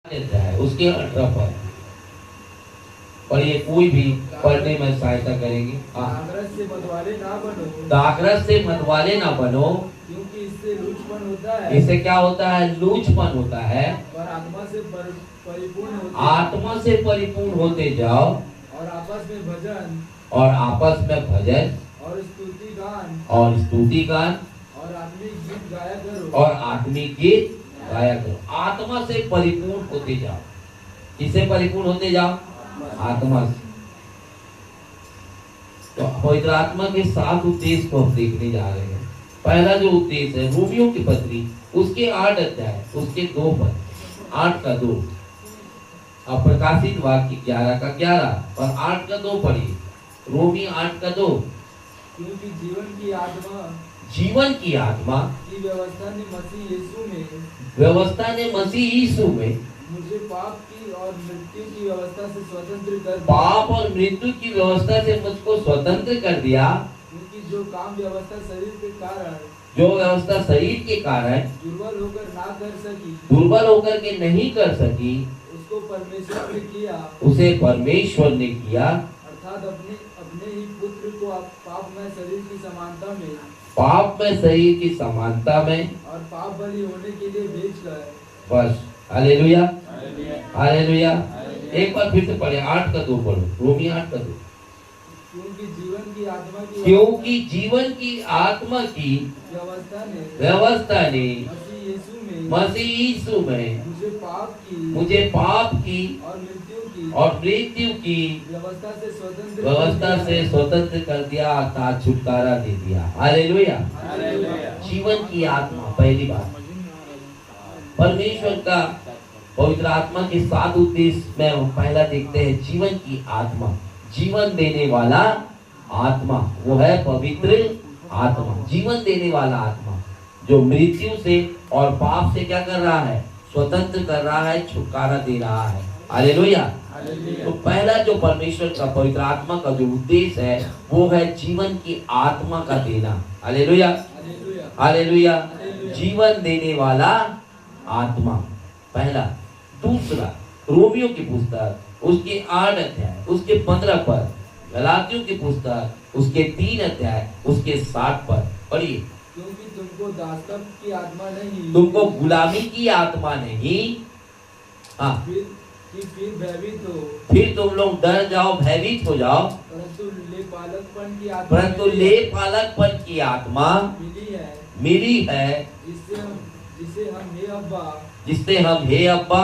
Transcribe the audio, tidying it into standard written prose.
देता है उसके 18 पर। और ये कोई भी पढ़ने में सहायता करेंगे। दाखरस से मतवाले ना बनो, दाखरस से मतवाले ना बनो, क्योंकि इससे लूचपन होता है। इससे क्या होता है? लूचपन होता है। पर आत्मा से परिपूर्ण होते, आत्मा से परिपूर्ण होते जाओ, और आपस में भजन और आपस में भजन और स्तुति गान और स्तुति गान और आत्मिक गीत गाया करो, और आत्मिक गीत गाया करो। आत्मा से परिपूर्ण होते जाओ। किससे परिपूर्ण होते जाओ? आत्मा से। तो पवित्र आत्मा के 7 उद्देश्य को हम देखने जा रहे हैं। पहला जो उद्देश्य है रोमियो की पत्री, उसके 8 अध्याय, उसके 2 पद, 8 का 2। अब प्रकाशित वाक्य 11 का 11 और 8 का 2 पढ़िए। रोमी 8 का 2। क्योंकि जीवन की आत्मा की व्यवस्था ने मसीह यीशु में, व्यवस्था ने मसीह यीशु में मुझे पाप की और मृत्यु की व्यवस्था से स्वतंत्र कर दिया। पाप और मृत्यु की व्यवस्था से मुझको स्वतंत्र कर दिया। क्योंकि जो काम व्यवस्था शरीर के कारण, जो व्यवस्था शरीर के कारण दुर्बल होकर ना कर सकी, दुर्बल होकर के नहीं कर सकी, उसको परमेश्वर ने किया, उसे परमेश्वर ने किया। अर्थात अपने अपने ही पुत्र को पाप में शरीर की समानता में, पाप में शरीर की समानता में और पाप बलि होने के लिए भेजकर। बस। Hallelujah, hallelujah. एक बार फिर से पढ़े, 8 का 2 पढ़ो। रोमी 8 का 2। क्योंकि जीवन की आत्मा की व्यवस्था ने मसीह यीशु में मुझे पाप की और मृत्यु की व्यवस्था से स्वतंत्र कर दिया, अर्थात छुटकारा दे दिया। हालेलुया। जीवन की आत्मा, पहली बात परमेश्वर का पवित्र आत्मा के 7 उद्देश्य में हम पहला देखते हैं। जीवन की आत्मा, जीवन देने वाला आत्मा, वो है पवित्र आत्मा। जीवन देने वाला आत्मा जो मृत्यु से और पाप से क्या कर रहा है? स्वतंत्र कर रहा है, छुटकारा दे रहा है। हालेलुया। तो पहला जो परमेश्वर का पवित्र आत्मा का जो उद्देश्य है वो है जीवन की आत्मा का देना। Hallelujah, hallelujah. जीवन देने वाला आत्मा, पहला। दूसरा, रोमियो की पुस्तक उसके 8 अध्याय, उसके 15 पद, गलातियों की पुस्तक उसके 3 अध्याय, उसके 7 पद पढ़िए। क्योंकि तुमको दासत्व की आत्मा नहीं, तुमको गुलामी की आत्मा नहीं, हाँ, फिर भयभीत हो, फिर तुम लोग डर जाओ, भयभीत हो जाओ, परंतु लेपालकपन की आत्मा मिली है, जिससे हम हे अब्बा जिससे हम हे अब्बा